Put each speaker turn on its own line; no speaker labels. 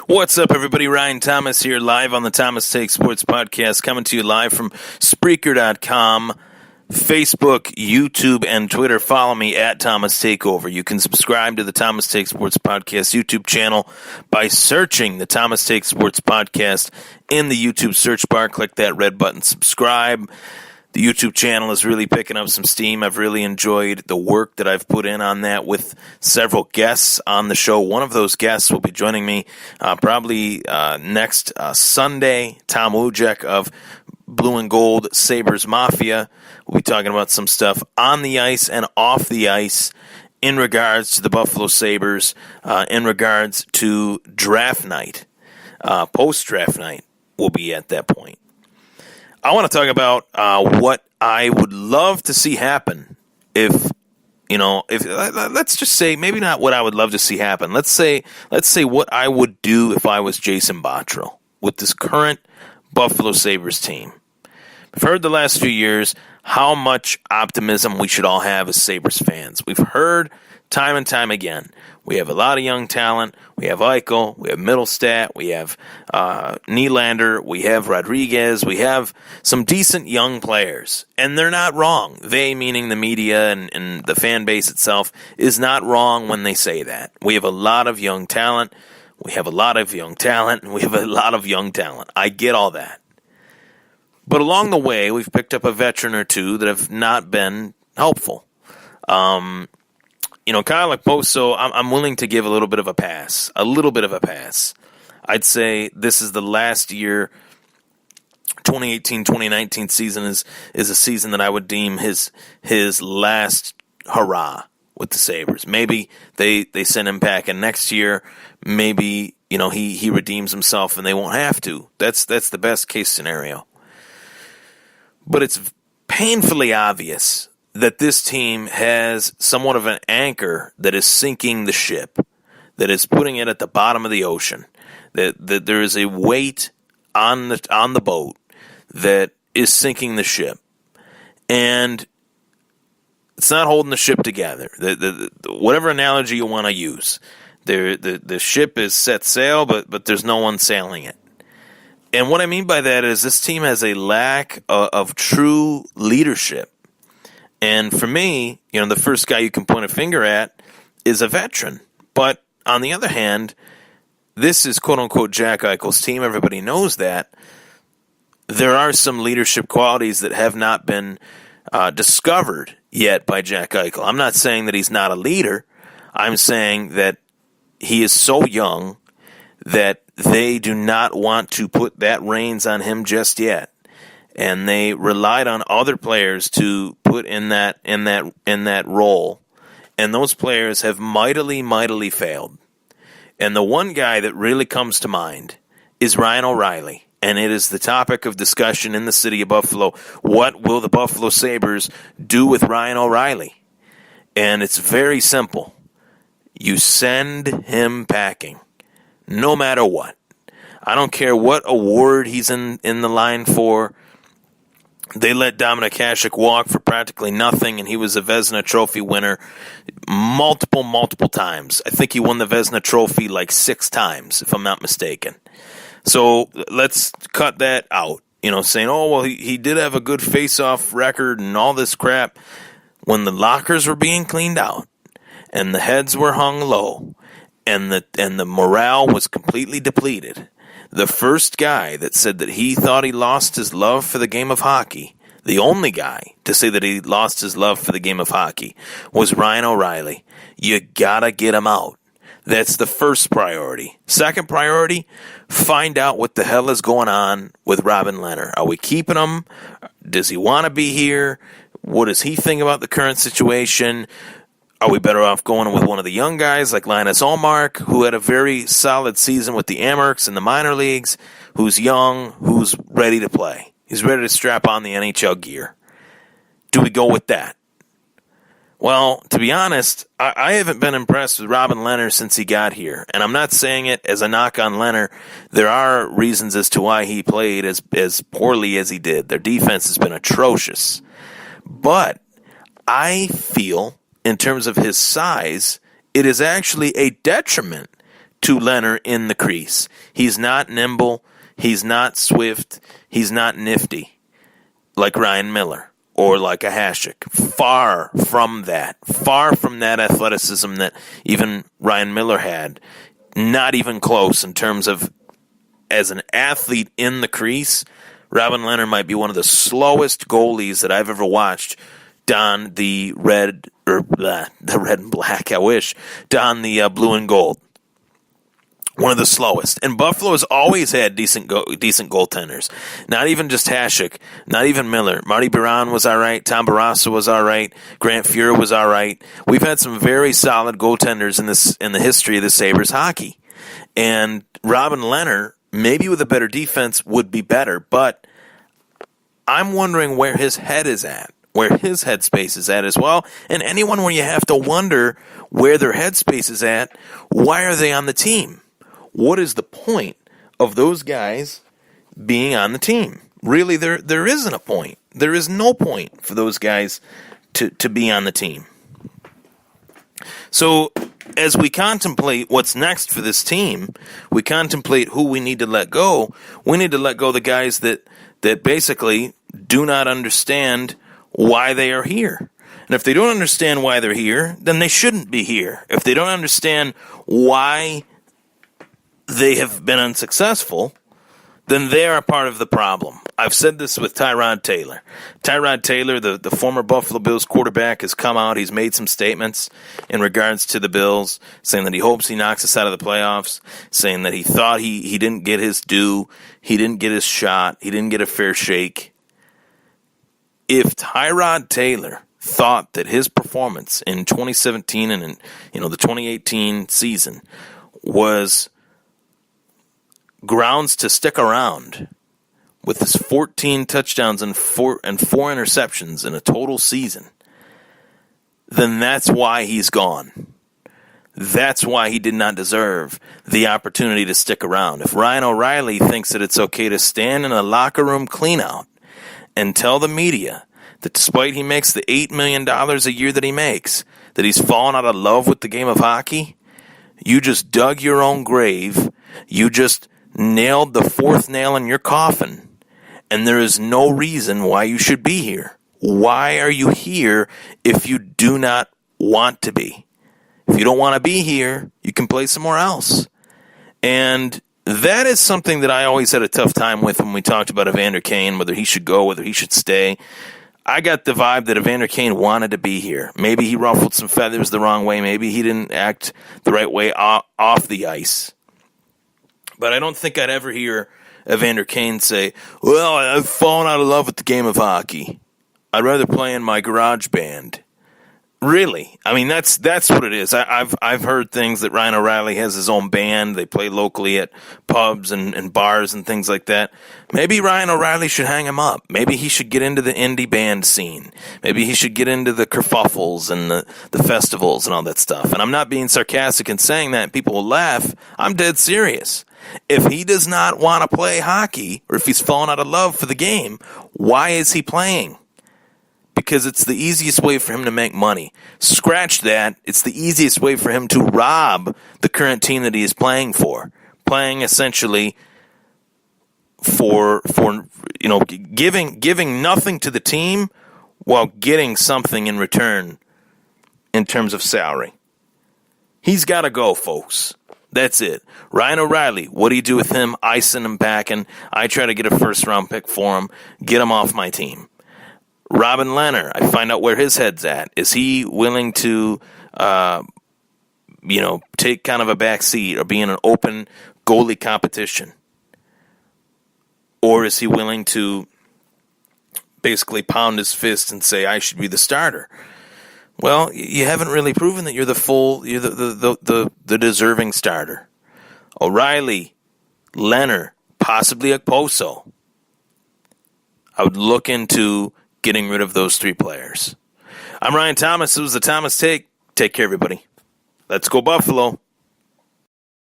What's up, everybody? Ryan Thomas here, live on the Thomas Take Sports Podcast, coming to you live from Spreaker.com, Facebook, YouTube, and Twitter. Follow me at Thomas Takeover. You can subscribe to the Thomas Take Sports Podcast YouTube channel by searching the Thomas Take Sports Podcast in the YouTube search bar. Click that red button, subscribe. The YouTube channel is really picking up some steam. I've really enjoyed the work that I've put in on that with several guests on the show. One of those guests will be joining me probably next Sunday. Tom Wujek of Blue and Gold Sabres Mafia. We'll be talking about some stuff on the ice and off the ice in regards to the Buffalo Sabres, in regards to draft night. Post-draft night will be at that point. I want to talk about what I would love to see happen if let's just say, maybe not what I would love to see happen. Let's say what I would do if I was Jason Botterill with this current Buffalo Sabres team. I've heard the last few years how much optimism we should all have as Sabres fans. We've heard time and time again. We have a lot of young talent. We have Eichel. We have Mittelstadt. We have Nylander. We have Rodriguez. We have some decent young players. And they're not wrong. They, meaning the media and the fan base itself, is not wrong when they say that. We have a lot of young talent. We have a lot of young talent. And we have a lot of young talent. I get all that. But along the way, we've picked up a veteran or two that have not been helpful. Kyle Okposo, I'm willing to give a little bit of a pass. I'd say this is the last year. 2018-2019 season is a season that I would deem his last hurrah with the Sabres. Maybe they send him back, and next year, maybe he redeems himself and they won't have to. That's the best case scenario. But it's painfully obvious that this team has somewhat of an anchor that is sinking the ship, that is putting it at the bottom of the ocean, that there is a weight on the boat that is sinking the ship, and it's not holding the ship together. Whatever analogy you want to use, the ship is set sail, but there's no one sailing it. And what I mean by that is this team has a lack of true leadership. And for me, the first guy you can point a finger at is a veteran. But on the other hand, this is quote-unquote Jack Eichel's team. Everybody knows that. There are some leadership qualities that have not been discovered yet by Jack Eichel. I'm not saying that he's not a leader. I'm saying that he is so young that they do not want to put that reins on him just yet. And they relied on other players to put in that role. And those players have mightily failed. And the one guy that really comes to mind is Ryan O'Reilly. And it is the topic of discussion in the city of Buffalo. What will the Buffalo Sabres do with Ryan O'Reilly? And it's very simple. You send him packing, no matter what. I don't care what award he's in the line for. They let Dominik Hasek walk for practically nothing, and he was a Vezina Trophy winner multiple times. I think he won the Vezina Trophy like 6 times, if I'm not mistaken. So let's cut that out. Saying, he did have a good face-off record and all this crap. When the lockers were being cleaned out and the heads were hung low and the morale was completely depleted, the first guy that said that he thought he lost his love for the game of hockey, the only guy to say that he lost his love for the game of hockey, was Ryan O'Reilly. You gotta get him out. That's the first priority. Second priority, find out what the hell is going on with Robin Lehner. Are we keeping him? Does he want to be here? What does he think about the current situation? Are we better off going with one of the young guys like Linus Ullmark, who had a very solid season with the Amerks in the minor leagues, who's young, who's ready to play? He's ready to strap on the NHL gear. Do we go with that? Well, to be honest, I haven't been impressed with Robin Lehner since he got here. And I'm not saying it as a knock on Lehner. There are reasons as to why he played as poorly as he did. Their defense has been atrocious. But I feel, in terms of his size, it is actually a detriment to Leonard in the crease. He's not nimble. He's not swift. He's not nifty like Ryan Miller or like a Hasek. Far from that. Far from that athleticism that even Ryan Miller had. Not even close in terms of as an athlete in the crease. Robin Leonard might be one of the slowest goalies that I've ever watched don the red and black. I wish don the blue and gold. One of the slowest. And Buffalo has always had decent goaltenders. Not even just Hasek. Not even Miller. Marty Biron was all right. Tom Barrasso was all right. Grant Fuhrer was all right. We've had some very solid goaltenders in the history of the Sabres hockey. And Robin Leonard, maybe with a better defense, would be better. But I'm wondering where his head is at. Where his headspace is at as well. And anyone where you have to wonder where their headspace is at, why are they on the team? What is the point of those guys being on the team? Really, there isn't a point. There is no point for those guys to be on the team. So as we contemplate what's next for this team, we contemplate who we need to let go. We need to let go the guys that basically do not understand why they are here. And if they don't understand why they're here, then they shouldn't be here. If they don't understand why they have been unsuccessful, then they are a part of the problem. I've said this with Tyrod Taylor. Tyrod Taylor, the former Buffalo Bills quarterback, has come out. He's made some statements in regards to the Bills, saying that he hopes he knocks us out of the playoffs, saying that he thought he didn't get his due, he didn't get his shot, he didn't get a fair shake. If Tyrod Taylor thought that his performance in 2017 and in the 2018 season was grounds to stick around with his 14 touchdowns and four interceptions in a total season, then that's why he's gone. That's why he did not deserve the opportunity to stick around. If Ryan O'Reilly thinks that it's okay to stand in a locker room cleanout and tell the media that despite he makes the $8 million a year that he makes, that he's fallen out of love with the game of hockey, you just dug your own grave. You just nailed the fourth nail in your coffin, and there is no reason why you should be here. Why are you here if you do not want to be? If you don't want to be here, you can play somewhere else. And that is something that I always had a tough time with when we talked about Evander Kane, whether he should go, whether he should stay. I got the vibe that Evander Kane wanted to be here. Maybe he ruffled some feathers the wrong way. Maybe he didn't act the right way off the ice. But I don't think I'd ever hear Evander Kane say, well, I've fallen out of love with the game of hockey. I'd rather play in my garage band. Really? I mean, that's what it is. I've heard things that Ryan O'Reilly has his own band. They play locally at pubs and bars and things like that. Maybe Ryan O'Reilly should hang him up. Maybe he should get into the indie band scene. Maybe he should get into the kerfuffles and the festivals and all that stuff. And I'm not being sarcastic in saying that. People will laugh. I'm dead serious. If he does not want to play hockey, or if he's fallen out of love for the game, why is he playing? Because it's the easiest way for him to make money. Scratch that. It's the easiest way for him to rob the current team that he is playing for. Playing essentially for giving nothing to the team while getting something in return in terms of salary. He's got to go, folks. That's it. Ryan O'Reilly, what do you do with him? I send him back, and I try to get a first-round pick for him, get him off my team. Robin Leonard, I find out where his head's at. Is he willing to, take kind of a back seat or be in an open goalie competition? Or is he willing to basically pound his fist and say, I should be the starter? Well, you haven't really proven that you're the deserving starter. O'Reilly, Leonard, possibly Okposo. I would look into getting rid of those three players. I'm Ryan Thomas. This was the Thomas Take. Take care, everybody. Let's go Buffalo.